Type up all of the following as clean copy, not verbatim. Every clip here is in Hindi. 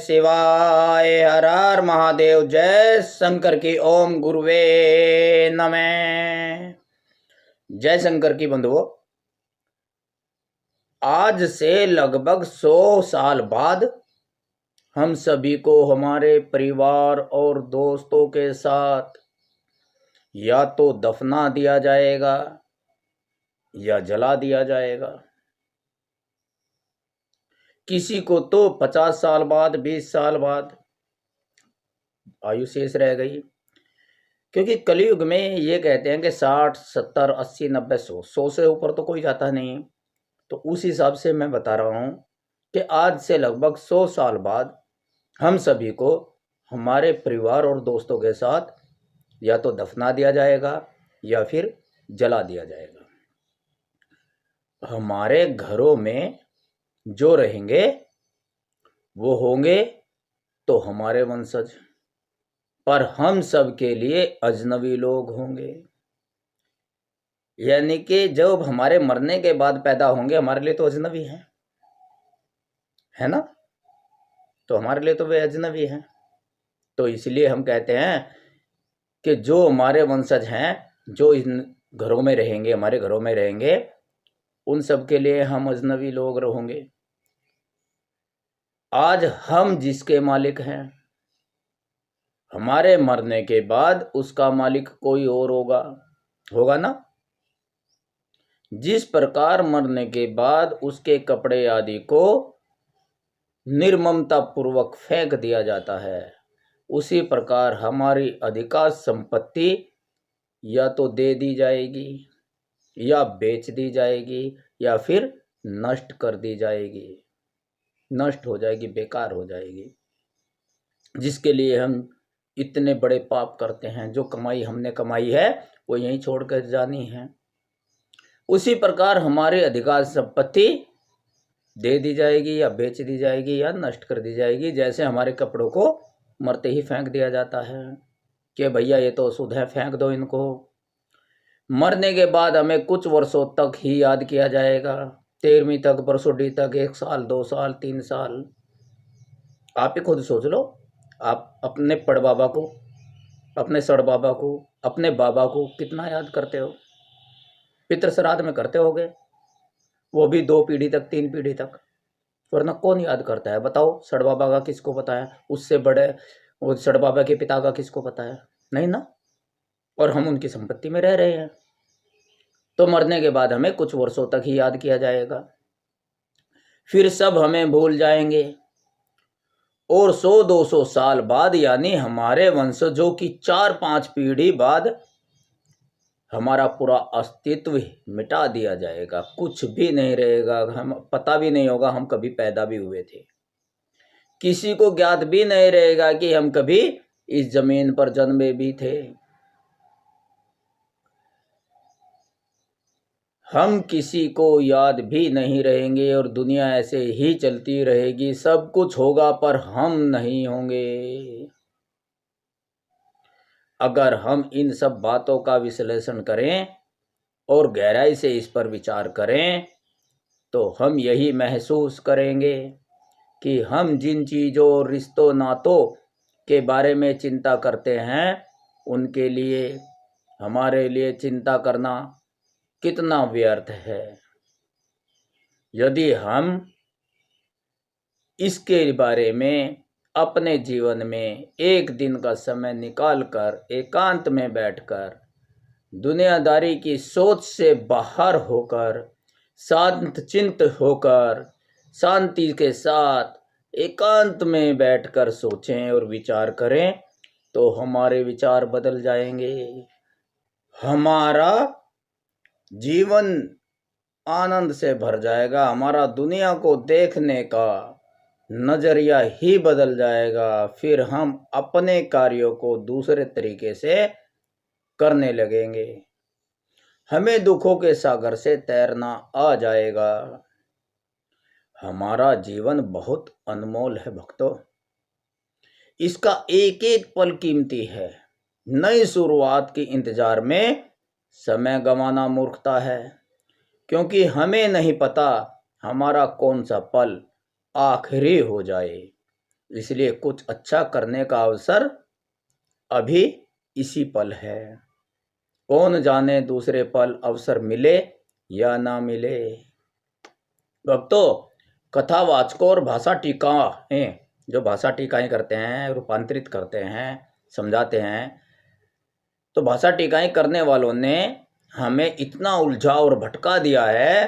शिवाय। हर हर महादेव। जय शंकर की। ओम गुरुवे नमः। जय शंकर की बंधुओं, आज से लगभग 100 साल बाद हम सभी को हमारे परिवार और दोस्तों के साथ या तो दफना दिया जाएगा या जला दिया जाएगा। किसी को तो 50 साल बाद, 20 साल बाद आयु शेष रह गई, क्योंकि कलयुग में ये कहते हैं कि 60, 70, 80, 90, 100 से ऊपर तो कोई जाता नहीं। तो उस हिसाब से मैं बता रहा हूँ कि आज से लगभग 100 साल बाद हम सभी को हमारे परिवार और दोस्तों के साथ या तो दफना दिया जाएगा या फिर जला दिया जाएगा। हमारे घरों में जो रहेंगे वो होंगे तो हमारे वंशज, पर हम सब के लिए अजनबी लोग होंगे। यानी कि जब हमारे मरने के बाद पैदा होंगे हमारे लिए तो अजनबी हैं, है ना? तो हमारे लिए तो वे अजनबी हैं। तो इसलिए हम कहते हैं कि जो हमारे वंशज हैं, जो इन घरों में रहेंगे, हमारे घरों में रहेंगे, उन सब के लिए हम अजनबी लोग होंगे। आज हम जिसके मालिक हैं, हमारे मरने के बाद उसका मालिक कोई और होगा ना। जिस प्रकार मरने के बाद उसके कपड़े आदि को निर्ममता पूर्वक फेंक दिया जाता है, उसी प्रकार हमारी अधिकांश संपत्ति या तो दे दी जाएगी या बेच दी जाएगी या फिर नष्ट कर दी जाएगी, नष्ट हो जाएगी, बेकार हो जाएगी। जिसके लिए हम इतने बड़े पाप करते हैं, जो कमाई हमने कमाई है वो यहीं छोड़कर जानी है। उसी प्रकार हमारी अधिकांश संपत्ति दे दी जाएगी या बेच दी जाएगी या नष्ट कर दी जाएगी। जैसे हमारे कपड़ों को मरते ही फेंक दिया जाता है कि भैया ये तो अशुद्ध है, फेंक दो इनको। मरने के बाद हमें कुछ वर्षों तक ही याद किया जाएगा, 13वीं तक, बरसोडी तक, 1 साल, 2 साल, 3 साल। आप ही खुद सोच लो, आप अपने पड़ बाबा को, अपने सड़ बाबा को, अपने बाबा को कितना याद करते हो? पितृ श्राद्ध में करते होगे, वो भी 2 पीढ़ी तक, 3 पीढ़ी तक। वरना कौन याद करता है बताओ? सड़ बाबा का किसको पता है? उससे बड़े वो सड़ बाबा के पिता का किसको पता है? नहीं ना। और हम उनकी संपत्ति में रह रहे हैं। तो मरने के बाद हमें कुछ वर्षों तक ही याद किया जाएगा, फिर सब हमें भूल जाएंगे। और 100-200 साल बाद, यानी हमारे वंशजों की 4-5 पीढ़ी बाद, हमारा पूरा अस्तित्व मिटा दिया जाएगा। कुछ भी नहीं रहेगा, हम पता भी नहीं होगा हम कभी पैदा भी हुए थे। किसी को ज्ञात भी नहीं रहेगा कि हम कभी इस जमीन पर जन्मे भी थे। हम किसी को याद भी नहीं रहेंगे और दुनिया ऐसे ही चलती रहेगी। सब कुछ होगा पर हम नहीं होंगे। अगर हम इन सब बातों का विश्लेषण करें और गहराई से इस पर विचार करें तो हम यही महसूस करेंगे कि हम जिन चीज़ों और रिश्तों नातों के बारे में चिंता करते हैं, उनके लिए, हमारे लिए चिंता करना कितना व्यर्थ है। यदि हम इसके बारे में अपने जीवन में एक दिन का समय निकालकर एकांत में बैठकर दुनियादारी की सोच से बाहर होकर, शांत चिंत होकर, शांति के साथ एकांत में बैठकर सोचें और विचार करें तो हमारे विचार बदल जाएंगे। हमारा जीवन आनंद से भर जाएगा। हमारा दुनिया को देखने का नजरिया ही बदल जाएगा। फिर हम अपने कार्यों को दूसरे तरीके से करने लगेंगे। हमें दुखों के सागर से तैरना आ जाएगा। हमारा जीवन बहुत अनमोल है भक्तों। इसका एक एक पल कीमती है। नई शुरुआत के इंतजार में समय गंवाना मूर्खता है, क्योंकि हमें नहीं पता हमारा कौन सा पल आखिरी हो जाए। इसलिए कुछ अच्छा करने का अवसर अभी इसी पल है। कौन जाने दूसरे पल अवसर मिले या ना मिले। भक्तों, कथावाचकों और भाषा टीकाएं, जो भाषा टीकाएं करते हैं, रूपांतरित करते हैं, समझाते हैं, तो भाषा टीकाएं करने वालों ने हमें इतना उलझा और भटका दिया है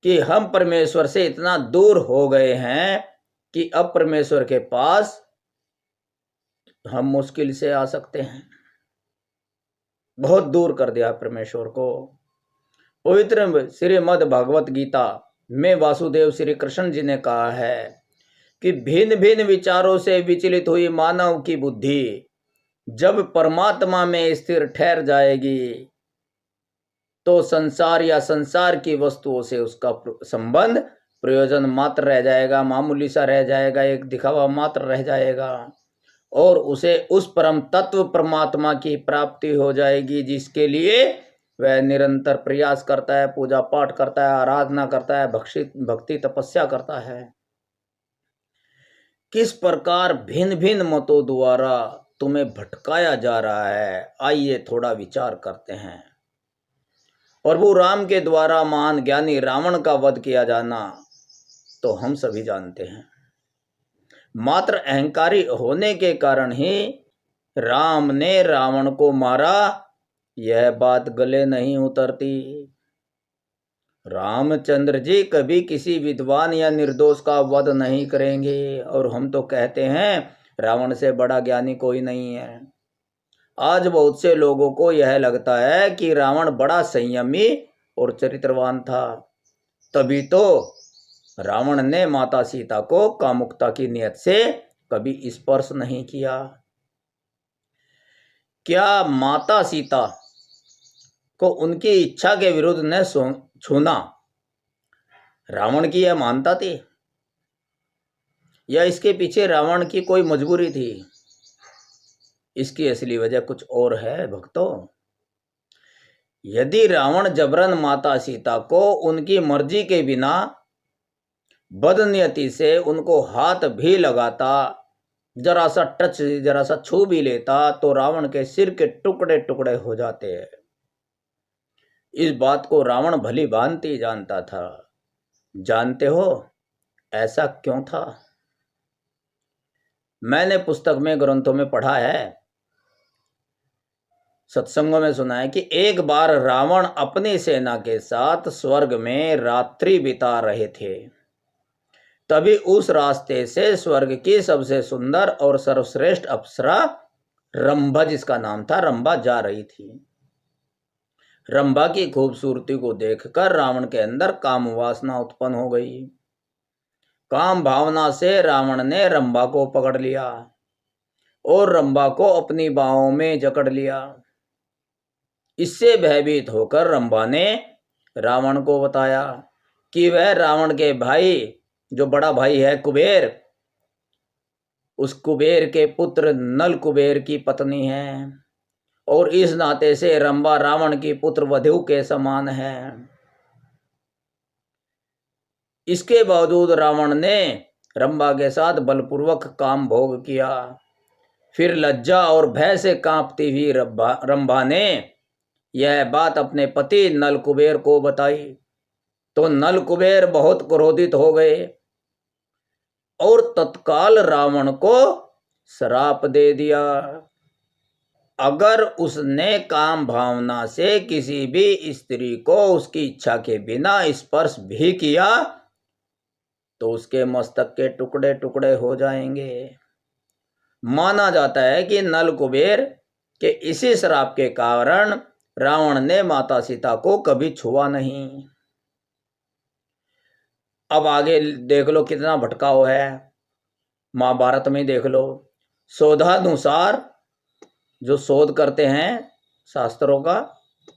कि हम परमेश्वर से इतना दूर हो गए हैं कि अब परमेश्वर के पास हम मुश्किल से आ सकते हैं। बहुत दूर कर दिया परमेश्वर को। पवित्र श्रीमद् भगवत गीता में वासुदेव श्री कृष्ण जी ने कहा है कि भिन्न भिन्न विचारों से विचलित हुई मानव की बुद्धि जब परमात्मा में स्थिर ठहर जाएगी तो संसार या संसार की वस्तुओं से उसका संबंध प्रयोजन मात्र रह जाएगा, मामूली सा रह जाएगा, एक दिखावा मात्र रह जाएगा, और उसे उस परम तत्व परमात्मा की प्राप्ति हो जाएगी जिसके लिए वह निरंतर प्रयास करता है, पूजा पाठ करता है, आराधना करता है, भक्ति तपस्या करता है। किस प्रकार भिन्न भिन्न मतों द्वारा तुम्हें भटकाया जा रहा है, आइए थोड़ा विचार करते हैं। प्रभु राम के द्वारा महान ज्ञानी रावण का वध किया जाना तो हम सभी जानते हैं। मात्र अहंकारी होने के कारण ही राम ने रावण को मारा, यह बात गले नहीं उतरती। रामचंद्र जी कभी किसी विद्वान या निर्दोष का वध नहीं करेंगे, और हम तो कहते हैं रावण से बड़ा ज्ञानी कोई नहीं है। आज बहुत से लोगों को यह लगता है कि रावण बड़ा संयमी और चरित्रवान था, तभी तो रावण ने माता सीता को कामुकता की नियत से कभी स्पर्श नहीं किया। क्या माता सीता को उनकी इच्छा के विरुद्ध न छूना रावण की यह मानता थी, या इसके पीछे रावण की कोई मजबूरी थी? इसकी असली वजह कुछ और है भक्तों। यदि रावण जबरन माता सीता को उनकी मर्जी के बिना बदनियति से उनको हाथ भी लगाता, जरा सा टच, जरा सा छू भी लेता, तो रावण के सिर के टुकड़े टुकड़े हो जाते हैं। इस बात को रावण भली भांति जानता था। जानते हो ऐसा क्यों था? मैंने पुस्तक में, ग्रंथों में पढ़ा है, सत्संगों में सुना है कि एक बार रावण अपनी सेना के साथ स्वर्ग में रात्रि बिता रहे थे। तभी उस रास्ते से स्वर्ग की सबसे सुंदर और सर्वश्रेष्ठ अप्सरा रंभा, जिसका नाम था रंभा, जा रही थी। रंभा की खूबसूरती को देखकर रावण के अंदर काम वासना उत्पन्न हो गई। काम भावना से रावण ने रंभा को पकड़ लिया और रंभा को अपनी बाहों में जकड़ लिया। इससे भयभीत होकर रंभा ने रावण को बताया कि वह रावण के भाई, जो बड़ा भाई है कुबेर, उस कुबेर के पुत्र नल कुबेर की पत्नी है, और इस नाते से रंभा रावण की पुत्र वधू के समान है। इसके बावजूद रावण ने रंभा के साथ बलपूर्वक काम भोग किया। फिर लज्जा और भय से कांपती हुई रंभा ने यह बात अपने पति नल कुबेर को बताई, तो नल कुबेर बहुत क्रोधित हो गए और तत्काल रावण को श्राप दे दिया। अगर उसने काम भावना से किसी भी स्त्री को उसकी इच्छा के बिना स्पर्श भी किया तो उसके मस्तक के टुकड़े टुकड़े हो जाएंगे। माना जाता है कि नल कुबेर के इसी श्राप के कारण रावण ने माता सीता को कभी छुआ नहीं। अब आगे देख लो कितना भटकाव है। महाभारत में देख लो, शोधानुसार, जो शोध करते हैं शास्त्रों का,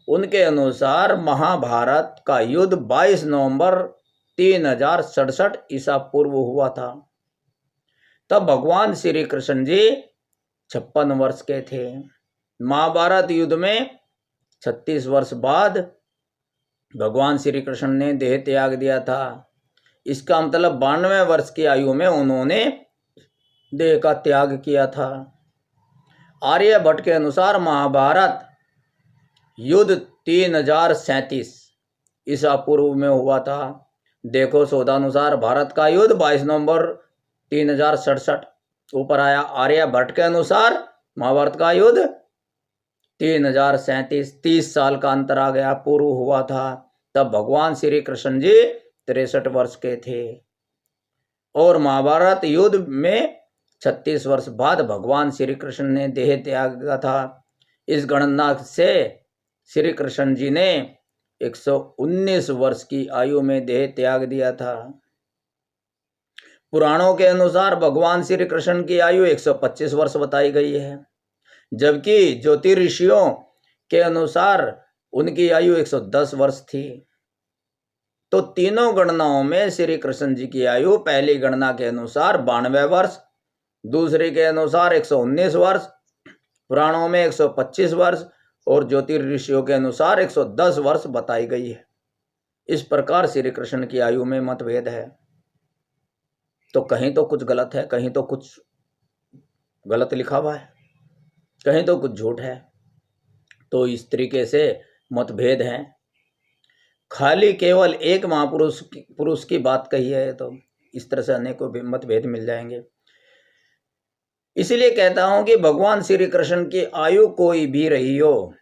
उनके अनुसार महाभारत का युद्ध 22 नवंबर 3067 ईसा पूर्व हुआ था। तब भगवान श्री कृष्ण जी 56 वर्ष के थे। महाभारत युद्ध में 36 वर्ष बाद भगवान श्री कृष्ण ने देह त्याग दिया था। इसका मतलब 92 वर्ष की आयु में उन्होंने देह का त्याग किया था। आर्यभट्ट के अनुसार महाभारत युद्ध 3037 ईसा पूर्व में हुआ था। देखो शोधानुसार भारत का युद्ध 22 नवंबर 3067 ऊपर आया। आर्यभट्ट के अनुसार महाभारत का युद्ध 3037 30 साल का अंतर आ गया, पूर्व हुआ था। तब भगवान श्री कृष्ण जी 63 वर्ष के थे और महाभारत युद्ध में 36 वर्ष बाद भगवान श्री कृष्ण ने देह त्यागा था। इस गणना से श्री कृष्ण जी ने 119 वर्ष की आयु में देह त्याग दिया था। पुराणों के अनुसार भगवान श्री कृष्ण की आयु 125 वर्ष बताई गई है, जबकि ज्योतिषियों के अनुसार उनकी आयु 110 वर्ष थी। तो तीनों गणनाओं में श्री कृष्ण जी की आयु पहली गणना के अनुसार 92 वर्ष, दूसरी के अनुसार 119 वर्ष, पुराणों में 125 वर्ष और ज्योतिषियों के अनुसार 110 वर्ष बताई गई है। इस प्रकार श्री कृष्ण की आयु में मतभेद है। तो कहीं तो कुछ गलत है, कहीं तो कुछ गलत लिखा हुआ है, कहीं तो कुछ झूठ है। तो इस तरीके से मतभेद हैं। खाली केवल एक महापुरुष की बात कही है तो इस तरह से अनेकों मतभेद मिल जाएंगे। इसलिए कहता हूं कि भगवान श्री कृष्ण की आयु कोई भी रही हो,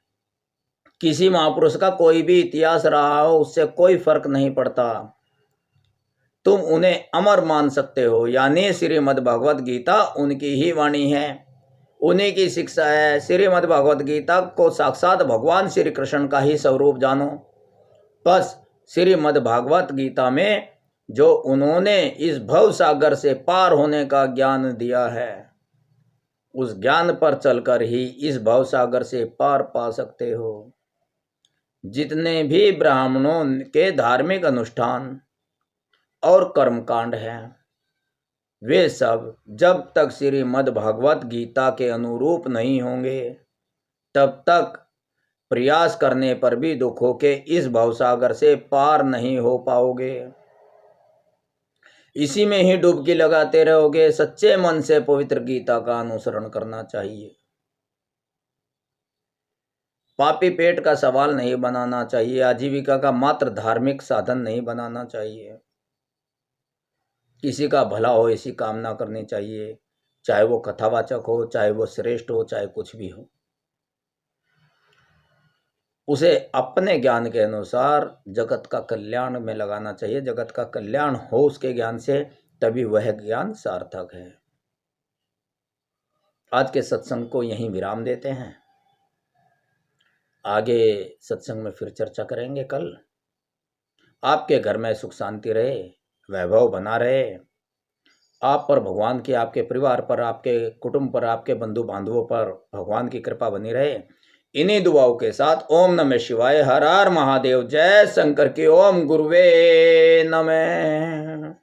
किसी महापुरुष का कोई भी इतिहास रहा हो, उससे कोई फर्क नहीं पड़ता। तुम उन्हें अमर मान सकते हो, यानी श्रीमद् भगवत गीता उनकी ही वाणी है, उन्हीं की शिक्षा है। श्रीमद् भगवत गीता को साक्षात भगवान श्री कृष्ण का ही स्वरूप जानो। बस श्रीमद् भागवत गीता में जो उन्होंने इस भव सागर से पार होने का ज्ञान दिया है, उस ज्ञान पर चलकर ही इस भव सागर से पार पा सकते हो। जितने भी ब्राह्मणों के धार्मिक अनुष्ठान और कर्मकांड हैं, वे सब जब तक श्रीमद् भागवत गीता के अनुरूप नहीं होंगे, तब तक प्रयास करने पर भी दुखों के इस भवसागर से पार नहीं हो पाओगे। इसी में ही डुबकी लगाते रहोगे। सच्चे मन से पवित्र गीता का अनुसरण करना चाहिए। पापी पेट का सवाल नहीं बनाना चाहिए, आजीविका का मात्र धार्मिक साधन नहीं बनाना चाहिए। किसी का भला हो ऐसी कामना करनी चाहिए, चाहे वो कथावाचक हो, चाहे वो श्रेष्ठ हो, चाहे कुछ भी हो। उसे अपने ज्ञान के अनुसार जगत का कल्याण में लगाना चाहिए। जगत का कल्याण हो उसके ज्ञान से, तभी वह ज्ञान सार्थक है। आज के सत्संग को यहीं विराम देते हैं। आगे सत्संग में फिर चर्चा करेंगे कल। आपके घर में सुख शांति रहे, वैभव बना रहे, आप पर भगवान की, आपके परिवार पर, आपके कुटुंब पर, आपके बंधु बांधवों पर भगवान की कृपा बनी रहे। इन्हीं दुआओं के साथ ओम नमः शिवाय, हर हर महादेव, जय शंकर की, ओम गुरुवे नमः।